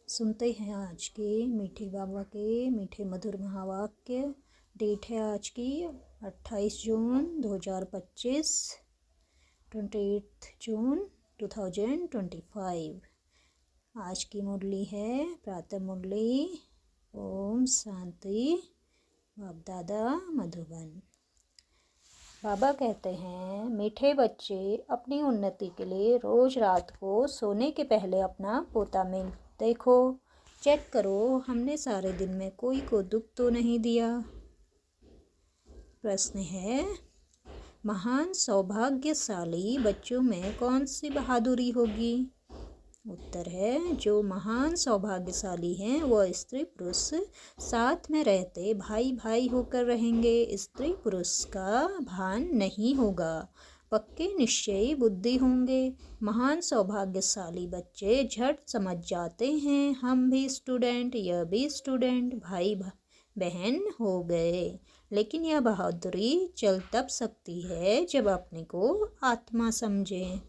सुनते हैं आज के मीठे बाबा के मीठे मधुर महावाक्य। डेट है आज की 28 जून 2025, 28 जून 2025। आज की मुरली है प्रातः मुरली। ओम शांति। बाप दादा मधुबन। बाबा कहते हैं, मीठे बच्चे अपनी उन्नति के लिए रोज रात को सोने के पहले अपना पोता मिल देखो, चेक करो हमने सारे दिन में कोई को दुख तो नहीं दिया। प्रश्न है, महान सौभाग्यशाली बच्चों में कौन सी बहादुरी होगी? उत्तर है, जो महान सौभाग्यशाली हैं वह स्त्री पुरुष साथ में रहते भाई भाई होकर रहेंगे। स्त्री पुरुष का भान नहीं होगा, पक्के निश्चयी बुद्धि होंगे। महान सौभाग्यशाली बच्चे झट समझ जाते हैं, हम भी स्टूडेंट, यह भी स्टूडेंट, भाई बहन हो गए। लेकिन यह बहादुरी चल तब सकती है जब अपने को आत्मा समझें।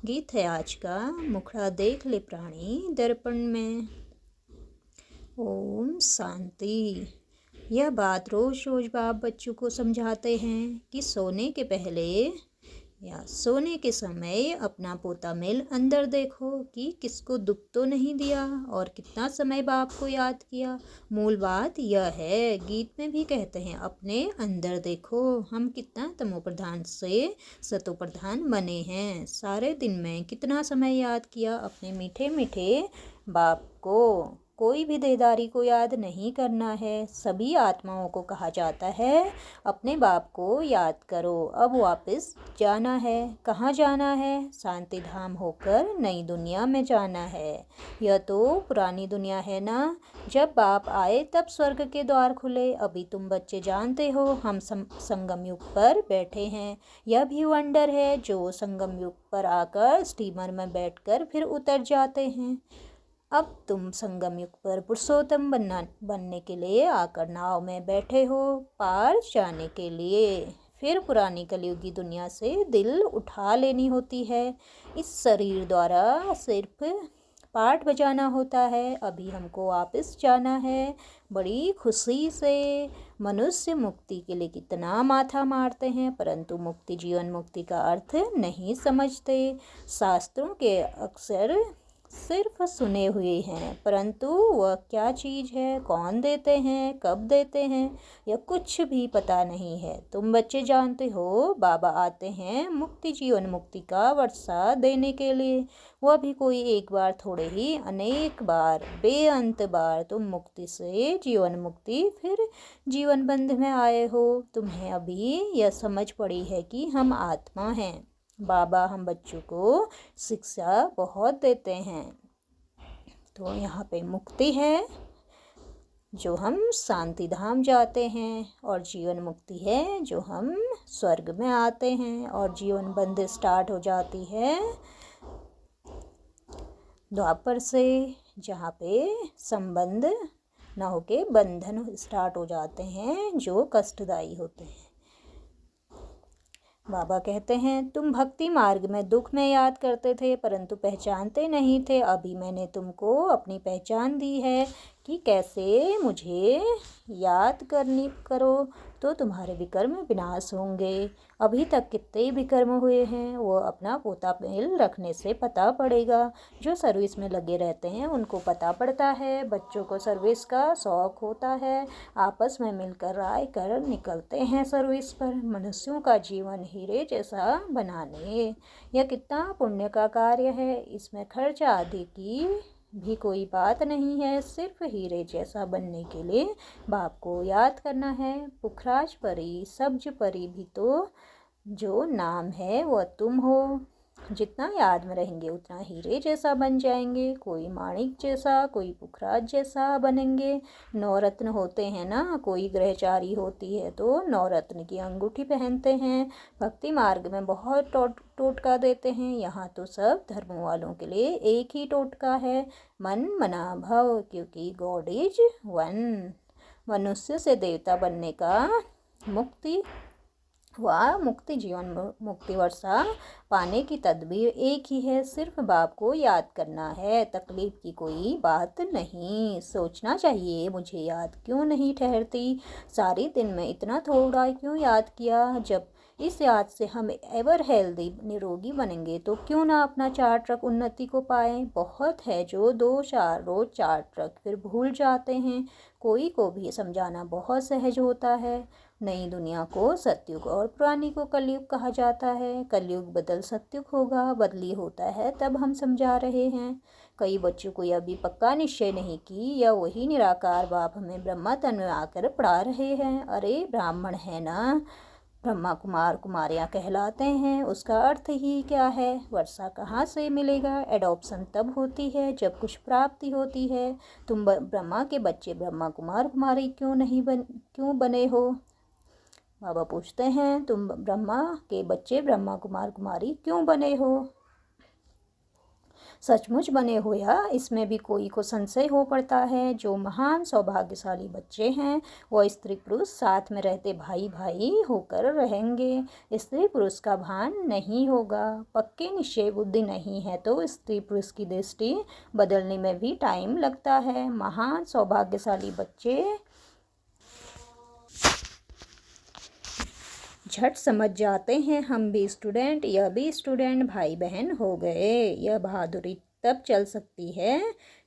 गीत है आज का, मुखड़ा देख ले प्राणी दर्पण में। ओम शांति। यह बात रोज रोज बाप बच्चों को समझाते हैं कि सोने के पहले या सोने के समय अपना पोता मेल अंदर देखो कि किसको दुख तो नहीं दिया और कितना समय बाप को याद किया। मूल बात यह है, गीत में भी कहते हैं, अपने अंदर देखो हम कितना तमोप्रधान से सतोप्रधान बने हैं। सारे दिन में कितना समय याद किया अपने मीठे मीठे बाप को। कोई भी देदारी को याद नहीं करना है। सभी आत्माओं को कहा जाता है, अपने बाप को याद करो। अब वापस जाना है। कहाँ जाना है? शांति धाम होकर नई दुनिया में जाना है। यह तो पुरानी दुनिया है ना। जब बाप आए तब स्वर्ग के द्वार खुले। अभी तुम बच्चे जानते हो हम संगम युग पर बैठे हैं। यह भी वंडर है जो संगम युग पर आकर स्टीमर में बैठकर फिर उतर जाते हैं। अब तुम संगम युग पर पुरुषोत्तम बनने के लिए आकर नाव में बैठे हो, पार जाने के लिए। फिर पुरानी कलयुगी दुनिया से दिल उठा लेनी होती है। इस शरीर द्वारा सिर्फ पाठ बजाना होता है। अभी हमको वापस जाना है। बड़ी खुशी से मनुष्य मुक्ति के लिए कितना माथा मारते हैं, परंतु मुक्ति जीवन मुक्ति का अर्थ नहीं समझते। शास्त्रों के अक्षर सिर्फ सुने हुए हैं, परंतु वह क्या चीज़ है, कौन देते हैं, कब देते हैं, यह कुछ भी पता नहीं है। तुम बच्चे जानते हो बाबा आते हैं मुक्ति जीवन मुक्ति का वर्षा देने के लिए। वह भी कोई एक बार थोड़े ही, अनेक बार, बेअंत बार तुम मुक्ति से जीवन मुक्ति फिर जीवन बंध में आए हो। तुम्हें अभी यह समझ पड़ी है कि हम आत्मा हैं। बाबा हम बच्चों को शिक्षा बहुत देते हैं। तो यहाँ पे मुक्ति है जो हम शांति धाम जाते हैं, और जीवन मुक्ति है जो हम स्वर्ग में आते हैं, और जीवन बंध स्टार्ट हो जाती है द्वापर से, जहाँ पे संबंध न होके बंधन स्टार्ट हो जाते हैं जो कष्टदायी होते हैं। बाबा कहते हैं, तुम भक्ति मार्ग में दुख में याद करते थे परंतु पहचानते नहीं थे। अभी मैंने तुमको अपनी पहचान दी है कि कैसे मुझे याद करो तो तुम्हारे विकर्म विनाश होंगे। अभी तक कितने विकर्म हुए हैं वो अपना पोता मेल रखने से पता पड़ेगा। जो सर्विस में लगे रहते हैं उनको पता पड़ता है। बच्चों को सर्विस का शौक होता है, आपस में मिलकर राय कर निकलते हैं सर्विस पर। मनुष्यों का जीवन हीरे जैसा बनाने यह कितना पुण्य का कार्य है। इसमें खर्च आदि की भी कोई बात नहीं है। सिर्फ हीरे जैसा बनने के लिए बाप को याद करना है। पुखराज परी सब्ज परी भी तो जो नाम है वह तुम हो। जितना याद में रहेंगे उतना हीरे जैसा बन जाएंगे। कोई माणिक जैसा, कोई पुखराज जैसा बनेंगे। नवरत्न होते हैं ना, कोई ग्रहचारी होती है तो नवरत्न की अंगूठी पहनते हैं। भक्ति मार्ग में बहुत टोटका देते हैं। यहाँ तो सब धर्मों वालों के लिए एक ही टोटका है, मन मना भव, क्योंकि गॉड इज वन। मनुष्य से देवता बनने का मुक्ति वह मुक्ति जीवन मुक्ति वर्षा पाने की तदबीर एक ही है, सिर्फ बाप को याद करना है। तकलीफ की कोई बात नहीं। सोचना चाहिए मुझे याद क्यों नहीं ठहरती, सारे दिन में इतना थोड़ा क्यों याद किया। जब इस याद से हम एवर हेल्दी निरोगी बनेंगे तो क्यों ना अपना 4 ट्रक उन्नति को पाए। बहुत है जो 2-4 रोज 4 ट्रक फिर भूल जाते हैं। कोई को भी समझाना बहुत सहज होता है। नई दुनिया को सतयुग और पुरानी को कलयुग कहा जाता है। कलयुग बदल सतयुग होगा, बदली होता है तब हम समझा रहे हैं। कई बच्चों को यह भी पक्का निश्चय नहीं कि यह वही निराकार बाप हमें ब्रह्मा तन में आकर पढ़ा रहे हैं। अरे ब्राह्मण है ना, ब्रह्मा कुमार कुमारियाँ कहलाते हैं, उसका अर्थ ही क्या है। वर्षा कहाँ से मिलेगा। एडॉप्शन तब होती है जब कुछ प्राप्ति होती है। तुम ब्रह्मा के बच्चे ब्रह्मा कुमार कुमारी क्यों बने हो। बाबा पूछते हैं तुम ब्रह्मा के बच्चे ब्रह्मा कुमार कुमारी क्यों बने हो। सचमुच बने हो या इसमें भी कोई को संशय हो पड़ता है। जो महान सौभाग्यशाली बच्चे हैं वो स्त्री पुरुष साथ में रहते भाई भाई होकर रहेंगे। स्त्री पुरुष का भान नहीं होगा। पक्के निश्चय बुद्धि नहीं है तो स्त्री पुरुष की दृष्टि बदलने में भी टाइम लगता है। महान सौभाग्यशाली बच्चे झट समझ जाते हैं हम भी स्टूडेंट, यह भी स्टूडेंट, भाई बहन हो गए। यह बहादुरी तब चल सकती है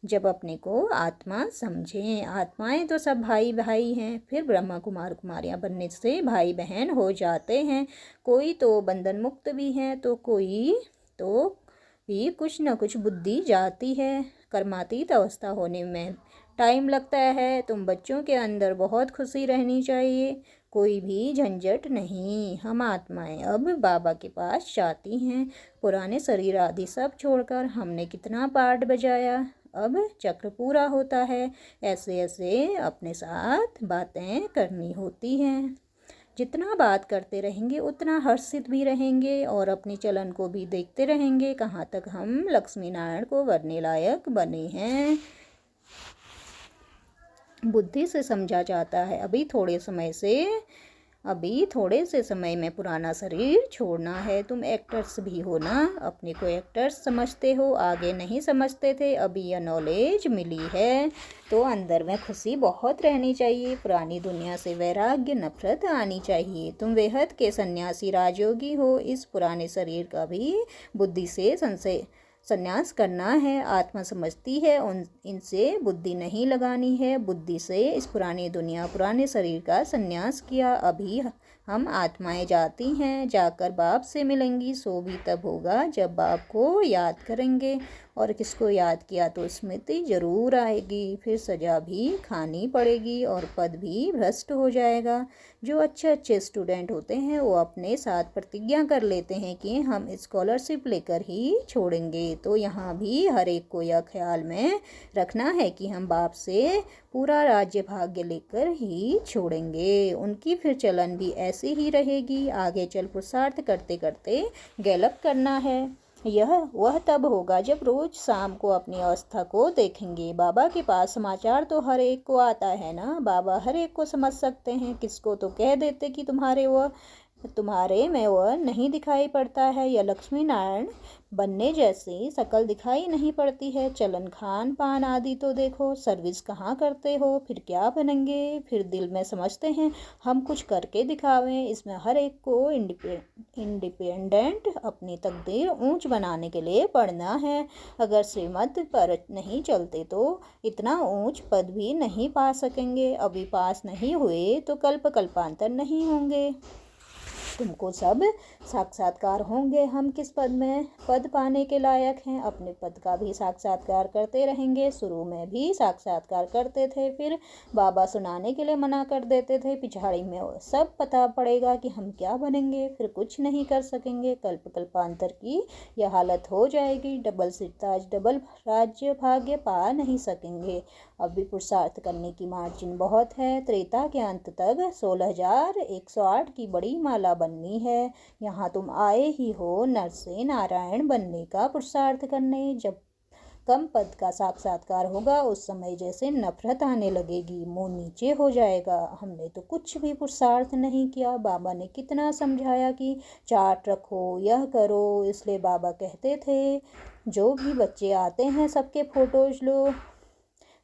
जब अपने को आत्मा समझें। आत्माएं तो सब भाई भाई हैं, फिर ब्रह्मा कुमार कुमारियाँ बनने से भाई बहन हो जाते हैं। कोई तो बंधन मुक्त भी हैं तो कोई तो भी कुछ न कुछ बुद्धि जाती है। कर्मातीत अवस्था होने में टाइम लगता है। तुम बच्चों के अंदर बहुत खुशी रहनी चाहिए, कोई भी झंझट नहीं। हम आत्माएं अब बाबा के पास जाती हैं। पुराने शरीर आदि सब छोड़कर हमने कितना पाठ बजाया, अब चक्र पूरा होता है। ऐसे ऐसे अपने साथ बातें करनी होती हैं। जितना बात करते रहेंगे उतना हर्षित भी रहेंगे और अपने चलन को भी देखते रहेंगे कहाँ तक हम लक्ष्मी नारायण को वरने लायक बने हैं। बुद्धि से समझा जाता है अभी थोड़े से समय में पुराना शरीर छोड़ना है। तुम एक्टर्स भी हो ना, अपने को एक्टर्स समझते हो, आगे नहीं समझते थे, अभी यह नॉलेज मिली है तो अंदर में खुशी बहुत रहनी चाहिए। पुरानी दुनिया से वैराग्य नफरत आनी चाहिए। तुम बेहद के सन्यासी राजयोगी हो, इस पुराने शरीर का भी बुद्धि से संन्यास करना है। आत्मा समझती है इनसे बुद्धि नहीं लगानी है। बुद्धि से इस पुरानी दुनिया पुराने शरीर का संन्यास किया। अभी हम आत्माएं जाती हैं, जाकर बाप से मिलेंगी। सो भी तब होगा जब बाप को याद करेंगे, और किसको याद किया तो स्मृति जरूर आएगी। फिर सजा भी खानी पड़ेगी और पद भी भ्रष्ट हो जाएगा। जो अच्छे अच्छे स्टूडेंट होते हैं वो अपने साथ प्रतिज्ञा कर लेते हैं कि हम स्कॉलरशिप लेकर ही छोड़ेंगे। तो यहाँ भी हर एक को यह ख्याल में रखना है कि हम बाप से पूरा राज्य भाग्य लेकर ही छोड़ेंगे। उनकी फिर चलन भी ऐसी ही रहेगी। आगे चल पुरुषार्थ करते करते गैलप करना है। यह वह तब होगा जब रोज शाम को अपनी अवस्था को देखेंगे। बाबा के पास समाचार तो हर एक को आता है ना, बाबा हर एक को समझ सकते हैं। किसको तो कह देते कि तुम्हारे में वह नहीं दिखाई पड़ता है, या लक्ष्मी नारायण बनने जैसी शकल दिखाई नहीं पड़ती है। चलन खान पान आदि तो देखो, सर्विस कहाँ करते हो, फिर क्या बनेंगे। फिर दिल में समझते हैं हम कुछ करके दिखावें। इसमें हर एक को इंडिपेंडेंट अपनी तकदीर ऊंच बनाने के लिए पढ़ना है। अगर श्रीमत पर नहीं चलते तो इतना ऊंच पद भी नहीं पा सकेंगे। अभी पास नहीं हुए तो कल्पांतर नहीं होंगे। तुमको सब साक्षात्कार होंगे हम किस पद पाने के लायक हैं। अपने पद का भी साक्षात्कार करते रहेंगे। शुरू में भी साक्षात्कार करते थे, फिर बाबा सुनाने के लिए मना कर देते थे। पिछाड़ी में सब पता पड़ेगा कि हम क्या बनेंगे, फिर कुछ नहीं कर सकेंगे। कल्पांतर की यह हालत हो जाएगी। डबल सिरताज डबल राज्य भाग्य पा नहीं सकेंगे। अभी पुरुषार्थ करने की मार्जिन बहुत है। त्रेता के अंत तक 16,108 की बड़ी माला बननी है। यहाँ तुम आए ही हो नर से नारायण बनने का पुरुषार्थ करने। जब कम पद का साक्षात्कार होगा उस समय जैसे नफरत आने लगेगी, मुंह नीचे हो जाएगा। हमने तो कुछ भी पुरुषार्थ नहीं किया। बाबा ने कितना समझाया कि चार्ट रखो, यह करो। इसलिए बाबा कहते थे जो भी बच्चे आते हैं सबके फोटोज लो,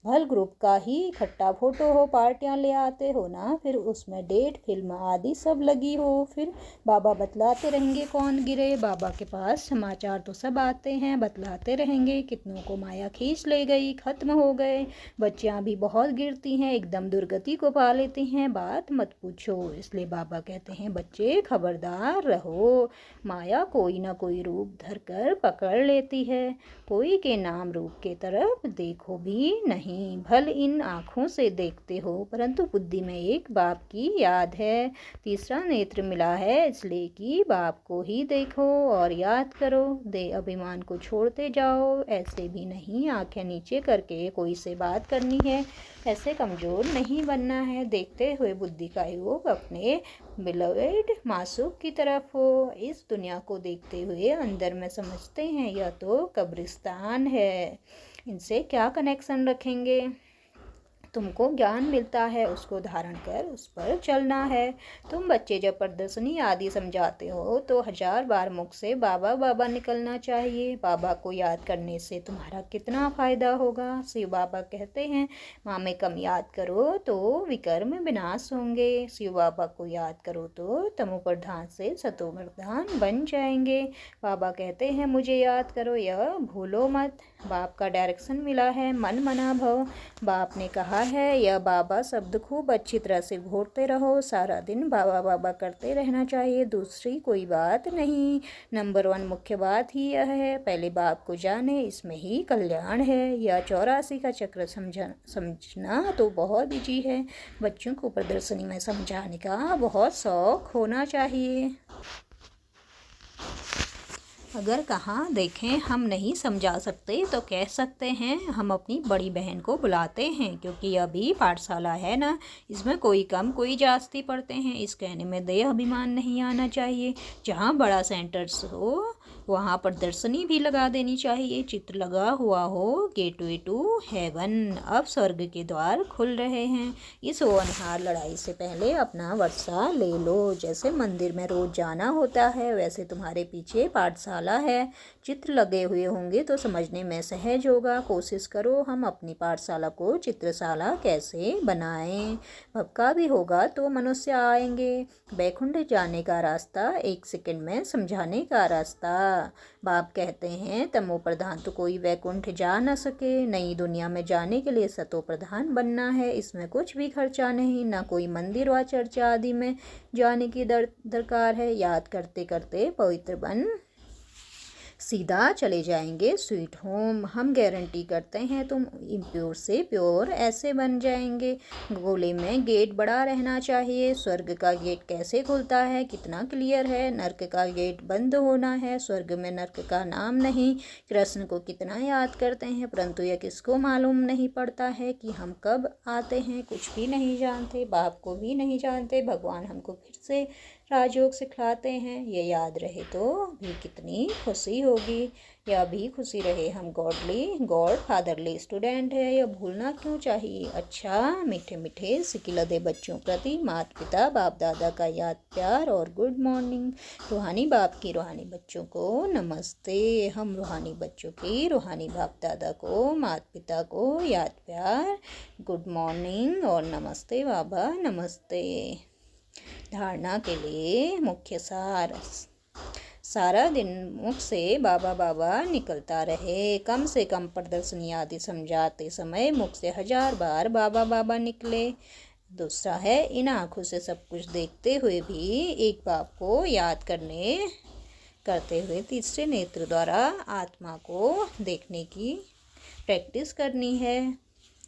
भल ग्रुप का ही इकट्ठा फोटो हो, पार्टियां ले आते हो ना, फिर उसमें डेट फिल्म आदि सब लगी हो। फिर बाबा बतलाते रहेंगे कौन गिरे। बाबा के पास समाचार तो सब आते हैं, बतलाते रहेंगे कितनों को माया खींच ले गई, खत्म हो गए। बच्चियां भी बहुत गिरती हैं, एकदम दुर्गति को पा लेती हैं, बात मत पूछो। इसलिए बाबा कहते हैं बच्चे खबरदार रहो, माया कोई ना कोई रूप धरकर पकड़ लेती है। कोई के नाम रूप के तरफ देखो भी नहीं, भल इन आँखों से देखते हो परंतु बुद्धि में एक बाप की याद है। तीसरा नेत्र मिला है इसलिए कि बाप को ही देखो और याद करो। दे अभिमान को छोड़ते जाओ, ऐसे भी नहीं आंखें नीचे करके कोई से बात करनी है, ऐसे कमज़ोर नहीं बनना है। देखते हुए बुद्धि का योग अपने बिलोवेड मासूक की तरफ हो। इस दुनिया को देखते हुए अंदर में समझते हैं यह तो कब्रिस्तान है, इनसे क्या कनेक्शन रखेंगे। तुमको ज्ञान मिलता है उसको धारण कर उस पर चलना है। तुम बच्चे जब प्रदर्शनी आदि समझाते हो तो 1000 बार मुख से बाबा बाबा निकलना चाहिए। बाबा को याद करने से तुम्हारा कितना फ़ायदा होगा। शिव बाबा कहते हैं माँ में कम याद करो तो विकर्म विनाश होंगे, शिव बाबा को याद करो तो तमो प्रधान से सतो प्रधान बन जाएंगे। बाबा कहते हैं मुझे याद करो, यह भूलो मत। बाप का डायरेक्शन मिला है मन मना भव। बाप ने कहा है यह बाबा शब्द खूब अच्छी तरह से घोटते रहो, सारा दिन बाबा बाबा करते रहना चाहिए, दूसरी कोई बात नहीं। नंबर 1 मुख्य बात ही यह है, पहले बाप को जाने, इसमें ही कल्याण है। यह 84 का चक्र समझना तो बहुत ईजी है। बच्चों को प्रदर्शनी में समझाने का बहुत शौक होना चाहिए। अगर कहाँ देखें हम नहीं समझा सकते तो कह सकते हैं हम अपनी बड़ी बहन को बुलाते हैं, क्योंकि अभी पाठशाला है ना, इसमें कोई कम कोई जास्ती पढ़ते हैं। इस कहने में देह अभिमान नहीं आना चाहिए। जहाँ बड़ा सेंटर्स हो वहाँ प्रदर्शनी भी लगा देनी चाहिए, चित्र लगा हुआ हो, गेटवे टू हेवन। अब स्वर्ग के द्वार खुल रहे हैं। इस होनहार लड़ाई से पहले अपना वर्षा ले लो। जैसे मंदिर में रोज जाना होता है वैसे तुम्हारे पीछे पाठशाला है, चित्र लगे हुए होंगे तो समझने में सहज होगा। कोशिश करो हम अपनी पाठशाला को चित्रशाला कैसे बनाएं। भक्का भी होगा तो मनुष्य आएंगे। बैकुंठ जाने का रास्ता 1 सेकंड में समझाने का रास्ता। बाप कहते हैं तमो प्रधान तो कोई वैकुंठ जा न सके। नई दुनिया में जाने के लिए सतो प्रधान बनना है, इसमें कुछ भी खर्चा नहीं, ना कोई मंदिर व चर्चा आदि में जाने की दरकार है। याद करते करते पवित्र बन सीधा चले जाएंगे स्वीट होम। हम गारंटी करते हैं तुम इम्प्योर से प्योर ऐसे बन जाएंगे। गोले में गेट बड़ा रहना चाहिए। स्वर्ग का गेट कैसे खुलता है, कितना क्लियर है। नर्क का गेट बंद होना है, स्वर्ग में नर्क का नाम नहीं। कृष्ण को कितना याद करते हैं परंतु यह किसको मालूम नहीं पड़ता है कि हम कब आते हैं, कुछ भी नहीं जानते, बाप को भी नहीं जानते। भगवान हमको फिर से राजयोग सिखलाते हैं, ये याद रहे तो भी कितनी खुशी होगी। यह भी खुशी रहे हम गॉड फादरली स्टूडेंट है, यह भूलना क्यों चाहिए। अच्छा मीठे मीठे सिकिलदे बच्चों प्रति माता पिता बाप दादा का याद प्यार और गुड मॉर्निंग। रूहानी बाप की रूहानी बच्चों को नमस्ते। हम रूहानी बच्चों की रूहानी बाप दादा को माता पिता को याद प्यार, गुड मॉर्निंग और नमस्ते बाबा नमस्ते। धारणा के लिए मुख्य सार। सारा दिन मुख से बाबा बाबा निकलता रहे। कम से कम प्रदर्शनी आदि समझाते समय मुख से 1000 बार बाबा बाबा निकले। दूसरा है इन आँखों से सब कुछ देखते हुए भी एक बाप को याद करते हुए तीसरे नेत्र द्वारा आत्मा को देखने की प्रैक्टिस करनी है।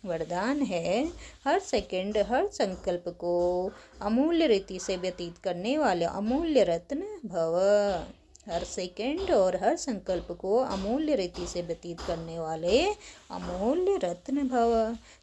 वरदान है हर सेकंड हर संकल्प को अमूल्य रीति से व्यतीत करने वाले अमूल्य रत्न भव। हर सेकंड और हर संकल्प को अमूल्य रीति से व्यतीत करने वाले अमूल्य रत्न भव।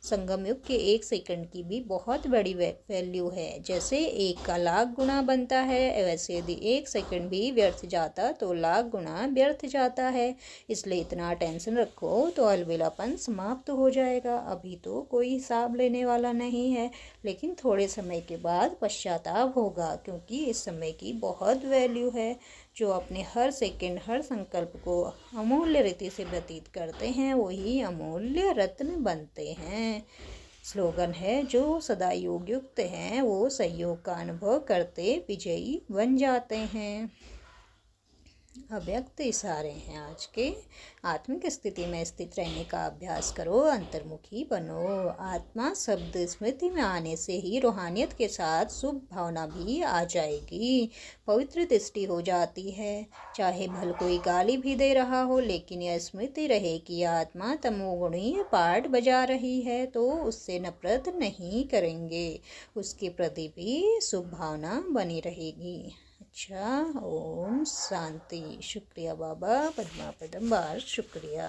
संगम युग के एक सेकंड की भी बहुत बड़ी वैल्यू है। जैसे एक का लाख गुना बनता है, वैसे यदि एक सेकंड भी व्यर्थ जाता तो लाख गुना व्यर्थ जाता है। इसलिए इतना टेंशन रखो तो अलविलापन समाप्त हो जाएगा। अभी तो कोई हिसाब लेने वाला नहीं है, लेकिन थोड़े समय के बाद पश्चाताप होगा, क्योंकि इस समय की बहुत वैल्यू है। जो अपने हर सेकंड हर संकल्प को अमूल्य रीति से व्यतीत करते हैं वही अमूल्य रत्न बनते हैं। स्लोगन है, जो सदा योग युक्त हैं वो सहयोग का अनुभव करते विजयी बन जाते हैं। अव्यक्त इशारे हैं आज के। आत्मिक स्थिति में स्थित रहने का अभ्यास करो, अंतर्मुखी बनो। आत्मा शब्द स्मृति में आने से ही रूहानियत के साथ शुभ भावना भी आ जाएगी, पवित्र दृष्टि हो जाती है। चाहे भल कोई गाली भी दे रहा हो, लेकिन यह स्मृति रहे कि आत्मा तमोगुणी पार्ट बजा रही है तो उससे नफरत नहीं करेंगे, उसके प्रति भी शुभ भावना बनी रहेगी। अच्छा, ओम शांति। शुक्रिया बाबा पद्मा पदम बार, शुक्रिया।